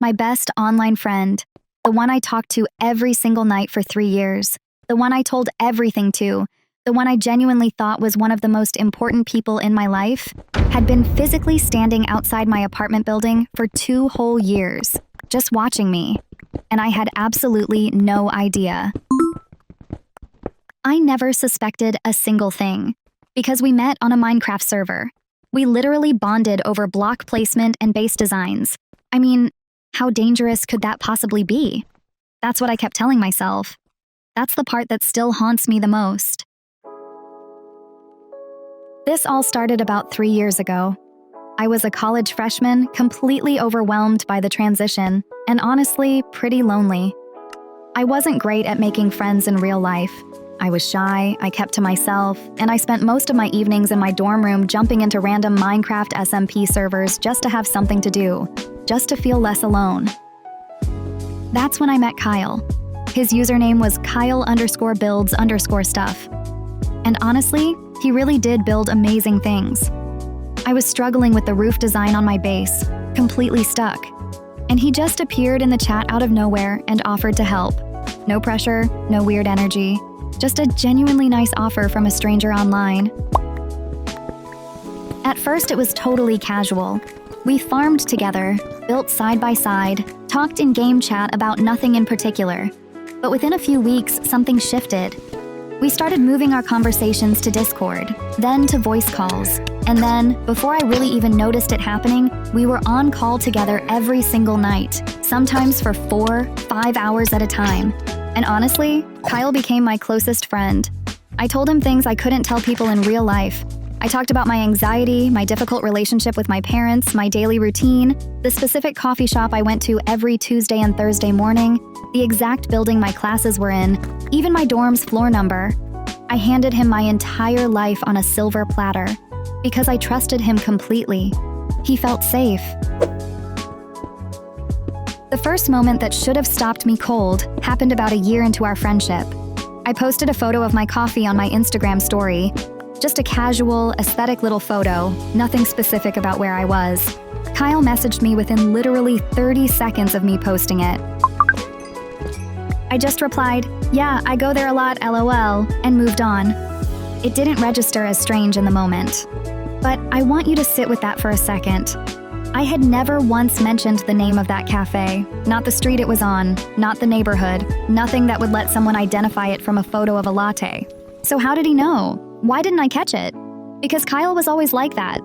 my best online friend, the one I talked to every single night for 3 years, the one I told everything to, the one I genuinely thought was one of the most important people in my life, had been physically standing outside my apartment building for 2 whole years, just watching me, and I had absolutely no idea. I never suspected a single thing, because we met on a Minecraft server. We literally bonded over block placement and base designs. I mean, how dangerous could that possibly be? That's what I kept telling myself. That's the part that still haunts me the most. This all started about 3 years ago. I was a college freshman, completely overwhelmed by the transition, and honestly, pretty lonely. I wasn't great at making friends in real life. I was shy, I kept to myself, and I spent most of my evenings in my dorm room jumping into random Minecraft SMP servers just to have something to do, just to feel less alone. That's when I met Kyle. His username was Kyle_builds_stuff. And honestly, he really did build amazing things. I was struggling with the roof design on my base, completely stuck. And he just appeared in the chat out of nowhere and offered to help. No pressure, no weird energy, just a genuinely nice offer from a stranger online. At first, it was totally casual. We farmed together, built side by side, talked in game chat about nothing in particular. But within a few weeks, something shifted. We started moving our conversations to Discord, then to voice calls, and then, before I really even noticed it happening, we were on call together every single night, sometimes for 4-5 hours at a time. And honestly, Kyle became my closest friend. I told him things I couldn't tell people in real life. I talked about my anxiety, my difficult relationship with my parents, my daily routine, the specific coffee shop I went to every Tuesday and Thursday morning, the exact building my classes were in, even my dorm's floor number. I handed him my entire life on a silver platter because I trusted him completely. He felt safe. The first moment that should have stopped me cold happened about a year into our friendship. I posted a photo of my coffee on my Instagram story. Just a casual, aesthetic little photo, nothing specific about where I was. Kyle messaged me within literally 30 seconds of me posting it. I just replied, "Yeah, I go there a lot, LOL," and moved on. It didn't register as strange in the moment. But I want you to sit with that for a second. I had never once mentioned the name of that cafe, not the street it was on, not the neighborhood, nothing that would let someone identify it from a photo of a latte. So how did he know? Why didn't I catch it? Because Kyle was always like that.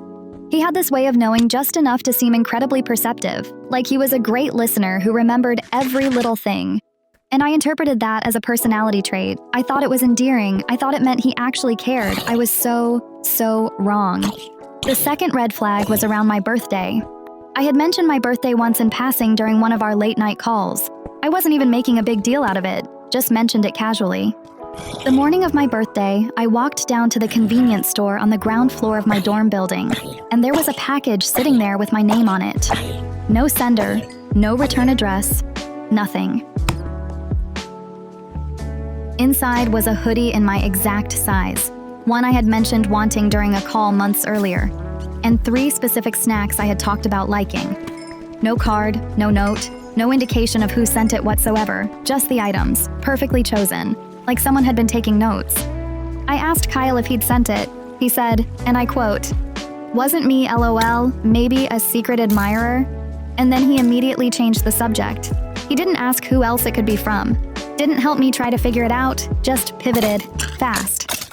He had this way of knowing just enough to seem incredibly perceptive, like he was a great listener who remembered every little thing. And I interpreted that as a personality trait. I thought it was endearing. I thought it meant he actually cared. I was so wrong. The second red flag was around my birthday. I had mentioned my birthday once in passing during one of our late night calls. I wasn't even making a big deal out of it, just mentioned it casually. The morning of my birthday, I walked down to the convenience store on the ground floor of my dorm building, and there was a package sitting there with my name on it. No sender, no return address, nothing. Inside was a hoodie in my exact size, one I had mentioned wanting during a call months earlier, and 3 specific snacks I had talked about liking. No card, no note, no indication of who sent it whatsoever, just the items, perfectly chosen, like someone had been taking notes. I asked Kyle if he'd sent it. He said, and I quote, "Wasn't me, LOL, maybe a secret admirer?" And then he immediately changed the subject. He didn't ask who else it could be from. Didn't help me try to figure it out, just pivoted, fast.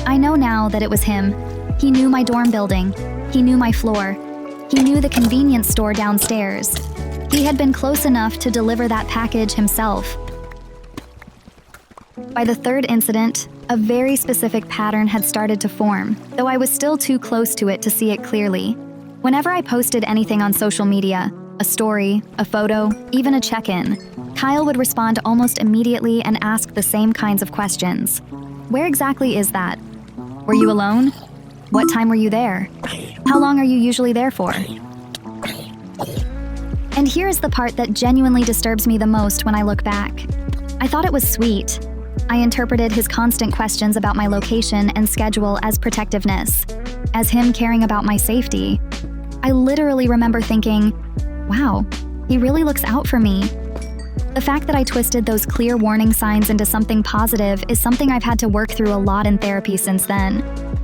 I know now that it was him. He knew my dorm building. He knew my floor. He knew the convenience store downstairs. He had been close enough to deliver that package himself. By the third incident, a very specific pattern had started to form, though I was still too close to it to see it clearly. Whenever I posted anything on social media, a story, a photo, even a check-in, Kyle would respond almost immediately and ask the same kinds of questions. Where exactly is that? Were you alone? What time were you there? How long are you usually there for? And here's the part that genuinely disturbs me the most when I look back. I thought it was sweet. I interpreted his constant questions about my location and schedule as protectiveness, as him caring about my safety. I literally remember thinking, wow, he really looks out for me. The fact that I twisted those clear warning signs into something positive is something I've had to work through a lot in therapy since then.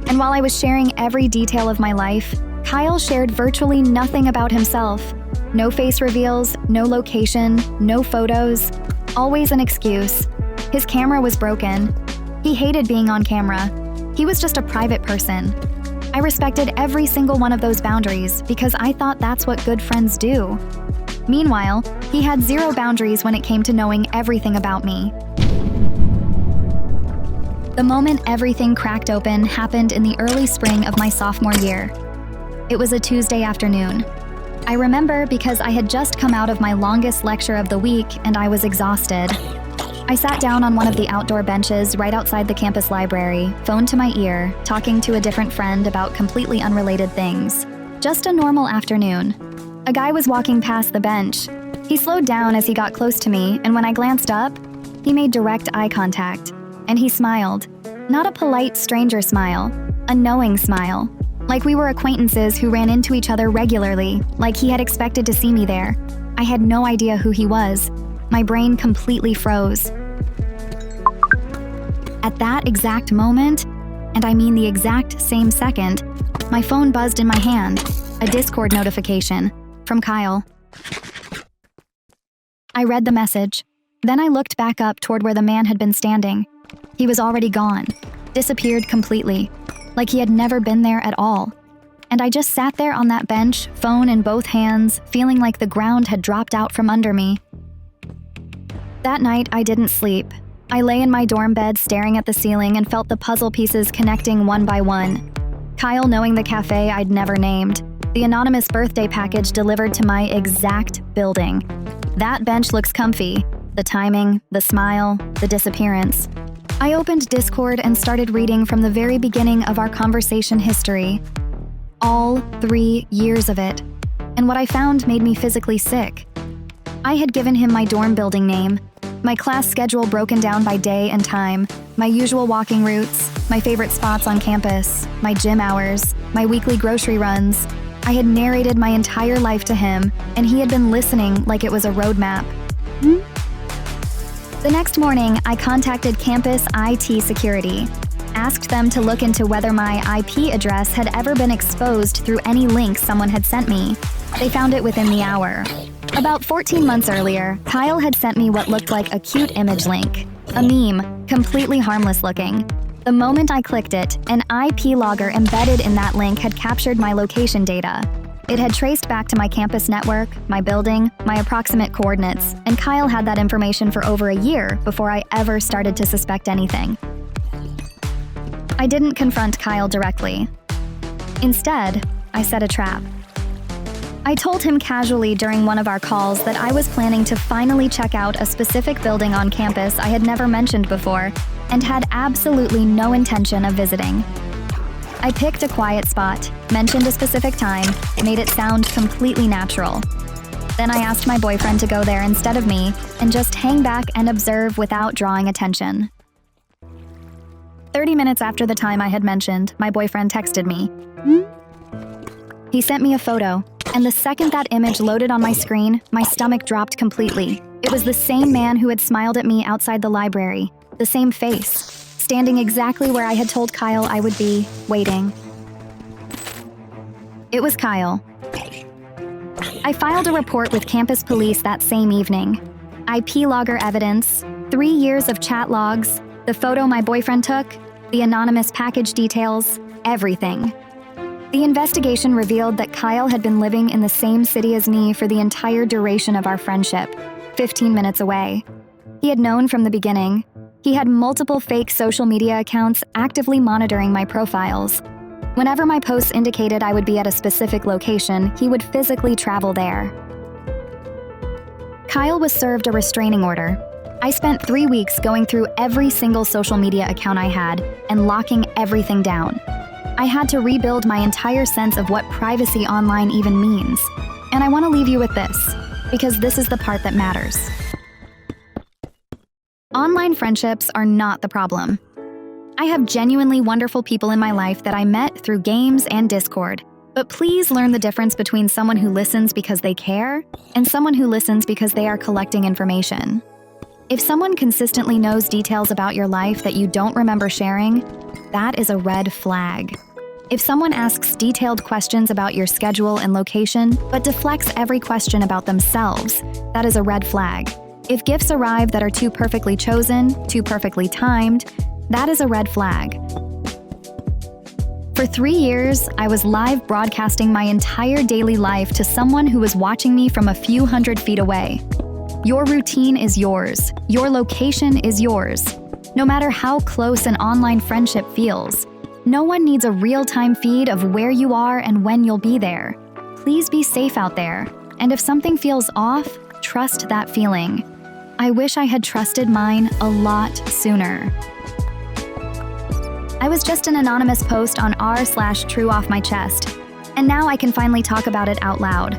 And while I was sharing every detail of my life, Kyle shared virtually nothing about himself. No face reveals, no location, no photos, always an excuse. His camera was broken. He hated being on camera. He was just a private person. I respected every single one of those boundaries because I thought that's what good friends do. Meanwhile, he had zero boundaries when it came to knowing everything about me. The moment everything cracked open happened in the early spring of my sophomore year. It was a Tuesday afternoon. I remember because I had just come out of my longest lecture of the week and I was exhausted. I sat down on one of the outdoor benches right outside the campus library, phone to my ear, talking to a different friend about completely unrelated things. Just a normal afternoon. A guy was walking past the bench. He slowed down as he got close to me, and when I glanced up, he made direct eye contact. And he smiled. Not a polite stranger smile, a knowing smile. Like we were acquaintances who ran into each other regularly, like he had expected to see me there. I had no idea who he was. My brain completely froze. At that exact moment, and I mean the exact same second, my phone buzzed in my hand, a Discord notification from Kyle. I read the message. Then I looked back up toward where the man had been standing. He was already gone, disappeared completely, like he had never been there at all. And I just sat there on that bench, phone in both hands, feeling like the ground had dropped out from under me. That night, I didn't sleep. I lay in my dorm bed staring at the ceiling and felt the puzzle pieces connecting one by one. Kyle knowing the cafe I'd never named. The anonymous birthday package delivered to my exact building. That bench looks comfy. The timing, the smile, the disappearance. I opened Discord and started reading from the very beginning of our conversation history. All 3 years of it. And what I found made me physically sick. I had given him my dorm building name, my class schedule broken down by day and time, my usual walking routes, my favorite spots on campus, my gym hours, my weekly grocery runs. I had narrated my entire life to him, and he had been listening like it was a roadmap. The next morning, I contacted campus IT security, asked them to look into whether my IP address had ever been exposed through any links someone had sent me. They found it within the hour. About 14 months earlier, Kyle had sent me what looked like a cute image link, a meme, completely harmless looking. The moment I clicked it, an IP logger embedded in that link had captured my location data. It had traced back to my campus network, my building, my approximate coordinates, and Kyle had that information for over a year before I ever started to suspect anything. I didn't confront Kyle directly. Instead, I set a trap. I told him casually during one of our calls that I was planning to finally check out a specific building on campus I had never mentioned before and had absolutely no intention of visiting. I picked a quiet spot, mentioned a specific time, made it sound completely natural. Then I asked my boyfriend to go there instead of me and just hang back and observe without drawing attention. 30 minutes after the time I had mentioned, my boyfriend texted me. He sent me a photo, and the second that image loaded on my screen, my stomach dropped completely. It was the same man who had smiled at me outside the library, the same face, standing exactly where I had told Kyle I would be, waiting. It was Kyle. I filed a report with campus police that same evening. IP logger evidence, 3 years of chat logs, the photo my boyfriend took, the anonymous package details, everything. The investigation revealed that Kyle had been living in the same city as me for the entire duration of our friendship, 15 minutes away. He had known from the beginning. He had multiple fake social media accounts actively monitoring my profiles. Whenever my posts indicated I would be at a specific location, he would physically travel there. Kyle was served a restraining order. I spent 3 weeks going through every single social media account I had and locking everything down. I had to rebuild my entire sense of what privacy online even means. And I want to leave you with this, because this is the part that matters. Online friendships are not the problem. I have genuinely wonderful people in my life that I met through games and Discord. But please learn the difference between someone who listens because they care and someone who listens because they are collecting information. If someone consistently knows details about your life that you don't remember sharing, that is a red flag. If someone asks detailed questions about your schedule and location, but deflects every question about themselves, that is a red flag. If gifts arrive that are too perfectly chosen, too perfectly timed, that is a red flag. For 3 years, I was live broadcasting my entire daily life to someone who was watching me from a few hundred feet away. Your routine is yours. Your location is yours. No matter how close an online friendship feels, no one needs a real-time feed of where you are and when you'll be there. Please be safe out there. And if something feels off, trust that feeling. I wish I had trusted mine a lot sooner. I was just an anonymous post on r/true off my chest, and now I can finally talk about it out loud.